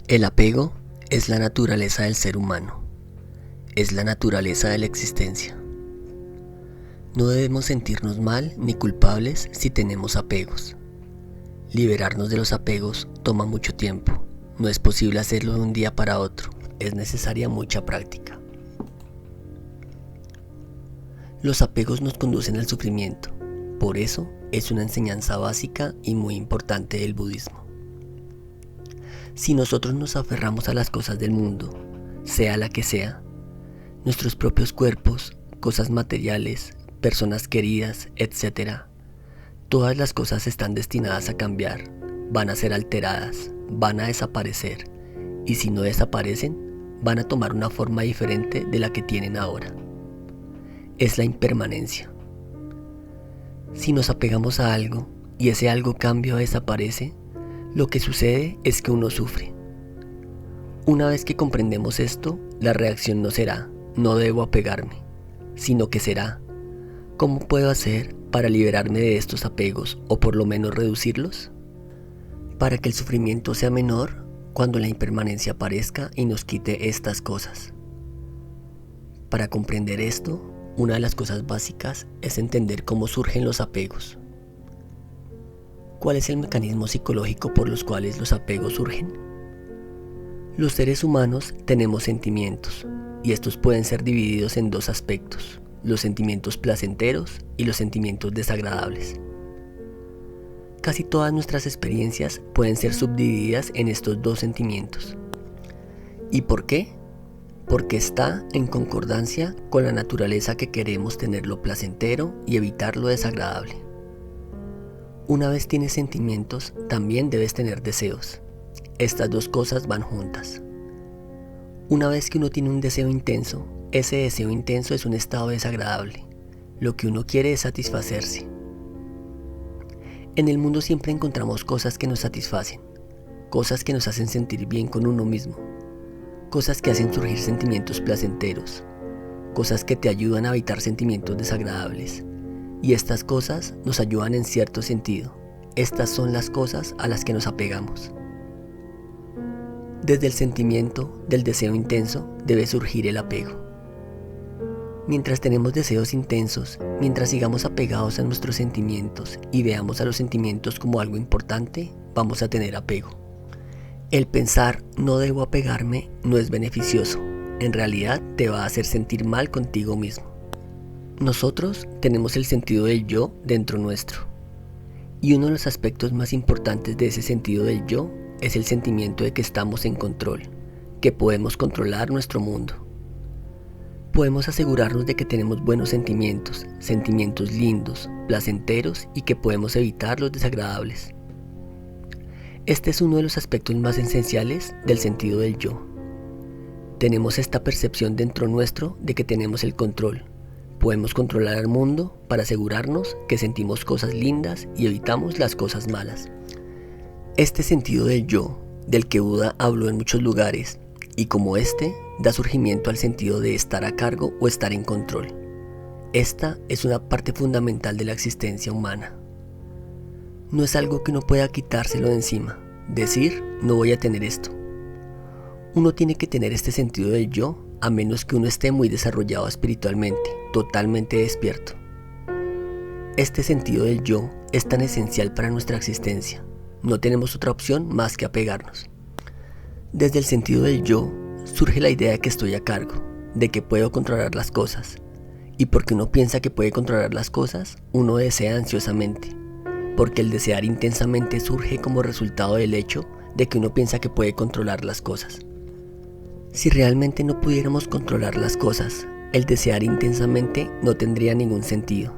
El apego es la naturaleza del ser humano, es la naturaleza de la existencia. No debemos sentirnos mal ni culpables si tenemos apegos. Liberarnos de los apegos toma mucho tiempo, no es posible hacerlo de un día para otro, es necesaria mucha práctica. Los apegos nos conducen al sufrimiento, por eso es una enseñanza básica y muy importante del budismo. Si nosotros nos aferramos a las cosas del mundo, sea la que sea, nuestros propios cuerpos, cosas materiales, personas queridas, etc., todas las cosas están destinadas a cambiar, van a ser alteradas, van a desaparecer, y si no desaparecen, van a tomar una forma diferente de la que tienen ahora. Es la impermanencia. Si nos apegamos a algo y ese algo cambia o desaparece, lo que sucede es que uno sufre. Una vez que comprendemos esto, la reacción no será, no debo apegarme, sino que será, ¿cómo puedo hacer para liberarme de estos apegos o por lo menos reducirlos? Para que el sufrimiento sea menor cuando la impermanencia aparezca y nos quite estas cosas. Para comprender esto, una de las cosas básicas es entender cómo surgen los apegos. ¿Cuál es el mecanismo psicológico por los cuales los apegos surgen? Los seres humanos tenemos sentimientos, y estos pueden ser divididos en dos aspectos, los sentimientos placenteros y los sentimientos desagradables. Casi todas nuestras experiencias pueden ser subdivididas en estos dos sentimientos. ¿Y por qué? Porque está en concordancia con la naturaleza que queremos tener lo placentero y evitar lo desagradable. Una vez tienes sentimientos, también debes tener deseos. Estas dos cosas van juntas. Una vez que uno tiene un deseo intenso, ese deseo intenso es un estado desagradable. Lo que uno quiere es satisfacerse. En el mundo siempre encontramos cosas que nos satisfacen, cosas que nos hacen sentir bien con uno mismo, cosas que hacen surgir sentimientos placenteros, cosas que te ayudan a evitar sentimientos desagradables. Y estas cosas nos ayudan en cierto sentido. Estas son las cosas a las que nos apegamos. Desde el sentimiento del deseo intenso debe surgir el apego. Mientras tenemos deseos intensos, mientras sigamos apegados a nuestros sentimientos y veamos a los sentimientos como algo importante, vamos a tener apego. El pensar no debo apegarme no es beneficioso, en realidad te va a hacer sentir mal contigo mismo. Nosotros tenemos el sentido del yo dentro nuestro, y uno de los aspectos más importantes de ese sentido del yo es el sentimiento de que estamos en control, que podemos controlar nuestro mundo. Podemos asegurarnos de que tenemos buenos sentimientos, sentimientos lindos, placenteros y que podemos evitar los desagradables. Este es uno de los aspectos más esenciales del sentido del yo. Tenemos esta percepción dentro nuestro de que tenemos el control. Podemos controlar al mundo para asegurarnos que sentimos cosas lindas y evitamos las cosas malas. Este sentido del yo, del que Buda habló en muchos lugares, y como este, da surgimiento al sentido de estar a cargo o estar en control. Esta es una parte fundamental de la existencia humana. No es algo que uno pueda quitárselo de encima, decir, no voy a tener esto. Uno tiene que tener este sentido del yo, a menos que uno esté muy desarrollado espiritualmente, totalmente despierto. Este sentido del yo es tan esencial para nuestra existencia. No tenemos otra opción más que apegarnos. Desde el sentido del yo surge la idea de que estoy a cargo, de que puedo controlar las cosas. Y porque uno piensa que puede controlar las cosas, uno desea ansiosamente. Porque el desear intensamente surge como resultado del hecho de que uno piensa que puede controlar las cosas. Si realmente no pudiéramos controlar las cosas, el desear intensamente no tendría ningún sentido.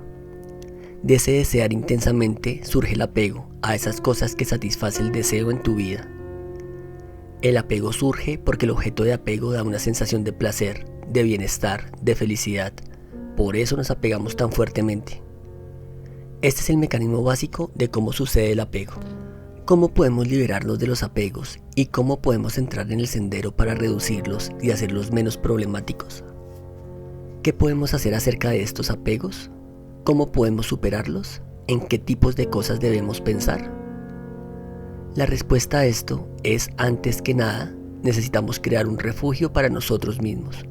De ese desear intensamente surge el apego a esas cosas que satisface el deseo en tu vida. El apego surge porque el objeto de apego da una sensación de placer, de bienestar, de felicidad. Por eso nos apegamos tan fuertemente. Este es el mecanismo básico de cómo sucede el apego. ¿Cómo podemos liberarnos de los apegos y cómo podemos entrar en el sendero para reducirlos y hacerlos menos problemáticos? ¿Qué podemos hacer acerca de estos apegos? ¿Cómo podemos superarlos? ¿En qué tipos de cosas debemos pensar? La respuesta a esto es, antes que nada, necesitamos crear un refugio para nosotros mismos,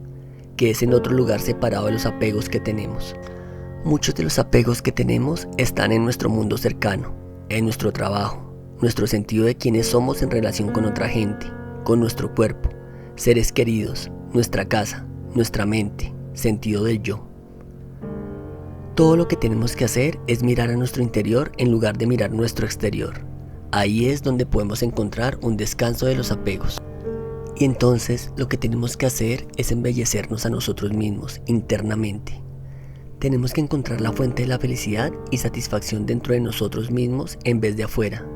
que es en otro lugar separado de los apegos que tenemos. Muchos de los apegos que tenemos están en nuestro mundo cercano, en nuestro trabajo, nuestro sentido de quiénes somos en relación con otra gente, con nuestro cuerpo, seres queridos, nuestra casa, nuestra mente, sentido del yo. Todo lo que tenemos que hacer es mirar a nuestro interior en lugar de mirar nuestro exterior. Ahí es donde podemos encontrar un descanso de los apegos. Y entonces lo que tenemos que hacer es embellecernos a nosotros mismos internamente. Tenemos que encontrar la fuente de la felicidad y satisfacción dentro de nosotros mismos en vez de afuera.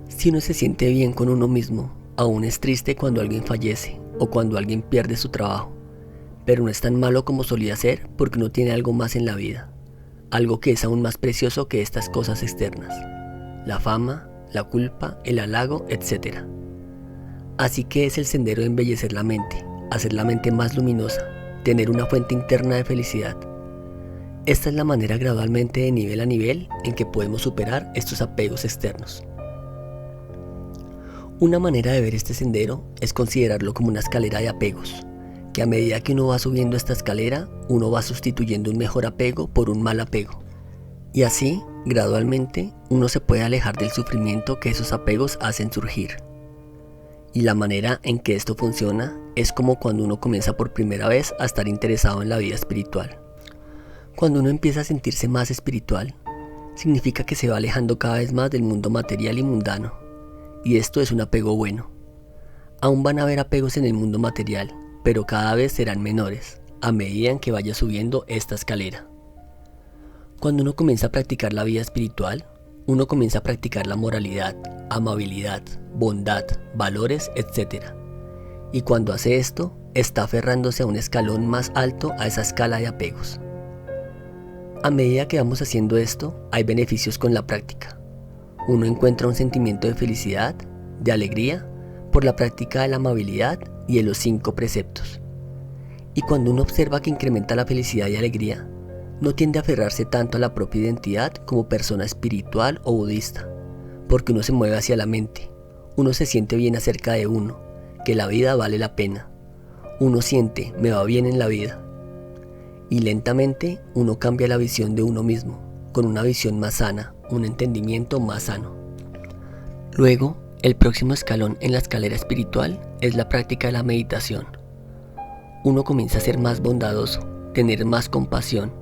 Si uno se siente bien con uno mismo, aún es triste cuando alguien fallece o cuando alguien pierde su trabajo, pero no es tan malo como solía ser porque uno tiene algo más en la vida, algo que es aún más precioso que estas cosas externas, la fama, la culpa, el halago, etc. Así que es el sendero de embellecer la mente, hacer la mente más luminosa, tener una fuente interna de felicidad. Esta es la manera gradualmente de nivel a nivel en que podemos superar estos apegos externos. Una manera de ver este sendero es considerarlo como una escalera de apegos, que a medida que uno va subiendo esta escalera, uno va sustituyendo un mejor apego por un mal apego. Y así, gradualmente, uno se puede alejar del sufrimiento que esos apegos hacen surgir. Y la manera en que esto funciona es como cuando uno comienza por primera vez a estar interesado en la vida espiritual. Cuando uno empieza a sentirse más espiritual, significa que se va alejando cada vez más del mundo material y mundano. Y esto es un apego bueno. Aún van a haber apegos en el mundo material, pero cada vez serán menores, a medida en que vaya subiendo esta escalera. Cuando uno comienza a practicar la vida espiritual, uno comienza a practicar la moralidad, amabilidad, bondad, valores, etc. Y cuando hace esto, está aferrándose a un escalón más alto a esa escala de apegos. A medida que vamos haciendo esto, hay beneficios con la práctica. Uno encuentra un sentimiento de felicidad, de alegría, por la práctica de la amabilidad y de los 5 preceptos. Y cuando uno observa que incrementa la felicidad y alegría, no tiende a aferrarse tanto a la propia identidad como persona espiritual o budista, porque uno se mueve hacia la mente, uno se siente bien acerca de uno, que la vida vale la pena, uno siente, me va bien en la vida. Y lentamente uno cambia la visión de uno mismo, con una visión más sana, un entendimiento más sano. Luego, el próximo escalón en la escalera espiritual es la práctica de la meditación. Uno comienza a ser más bondadoso, tener más compasión,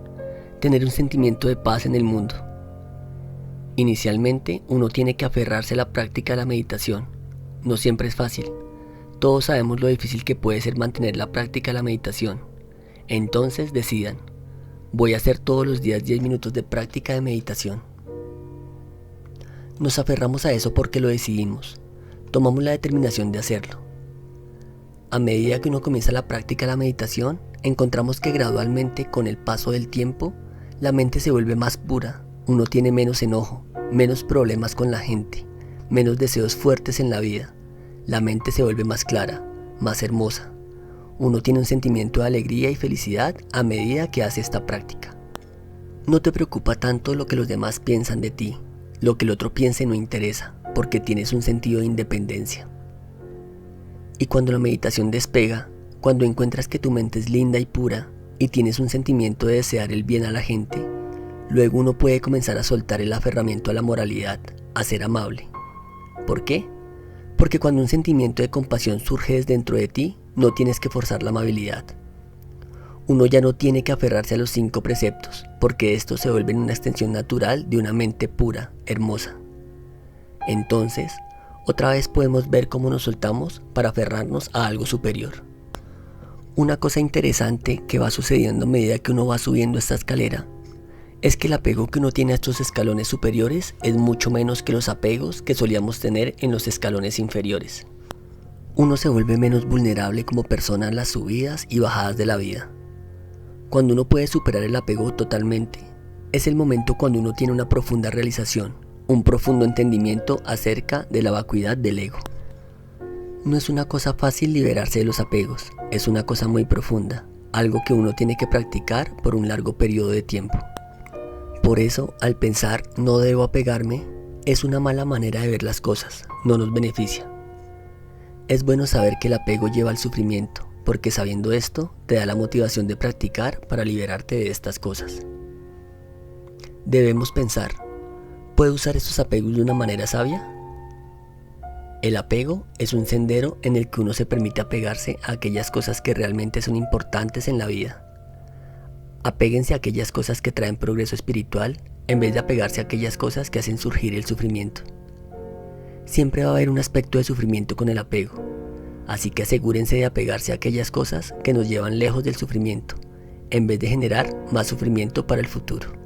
tener un sentimiento de paz en el mundo. Inicialmente, uno tiene que aferrarse a la práctica de la meditación. No siempre es fácil. Todos sabemos lo difícil que puede ser mantener la práctica de la meditación. Entonces decidan, voy a hacer todos los días 10 minutos de práctica de meditación. Nos aferramos a eso porque lo decidimos, tomamos la determinación de hacerlo. A medida que uno comienza la práctica de la meditación, encontramos que gradualmente, con el paso del tiempo, la mente se vuelve más pura, uno tiene menos enojo, menos problemas con la gente, menos deseos fuertes en la vida, la mente se vuelve más clara, más hermosa. Uno tiene un sentimiento de alegría y felicidad a medida que hace esta práctica. No te preocupa tanto lo que los demás piensan de ti, lo que el otro piense no interesa, porque tienes un sentido de independencia. Y cuando la meditación despega, cuando encuentras que tu mente es linda y pura, y tienes un sentimiento de desear el bien a la gente, luego uno puede comenzar a soltar el aferramiento a la moralidad, a ser amable. ¿Por qué? Porque cuando un sentimiento de compasión surge desde dentro de ti, no tienes que forzar la amabilidad. Uno ya no tiene que aferrarse a los 5 preceptos, porque estos se vuelven una extensión natural de una mente pura, hermosa. Entonces, otra vez podemos ver cómo nos soltamos para aferrarnos a algo superior. Una cosa interesante que va sucediendo a medida que uno va subiendo esta escalera es que el apego que uno tiene a estos escalones superiores es mucho menos que los apegos que solíamos tener en los escalones inferiores. Uno se vuelve menos vulnerable como persona en las subidas y bajadas de la vida. Cuando uno puede superar el apego totalmente, es el momento cuando uno tiene una profunda realización, un profundo entendimiento acerca de la vacuidad del ego. No es una cosa fácil liberarse de los apegos, es una cosa muy profunda, algo que uno tiene que practicar por un largo periodo de tiempo. Por eso, al pensar no debo apegarme, es una mala manera de ver las cosas, no nos beneficia. Es bueno saber que el apego lleva al sufrimiento, porque sabiendo esto, te da la motivación de practicar para liberarte de estas cosas. Debemos pensar, ¿puedo usar estos apegos de una manera sabia? El apego es un sendero en el que uno se permite apegarse a aquellas cosas que realmente son importantes en la vida. Apéguense a aquellas cosas que traen progreso espiritual en vez de apegarse a aquellas cosas que hacen surgir el sufrimiento. Siempre va a haber un aspecto de sufrimiento con el apego, así que asegúrense de apegarse a aquellas cosas que nos llevan lejos del sufrimiento, en vez de generar más sufrimiento para el futuro.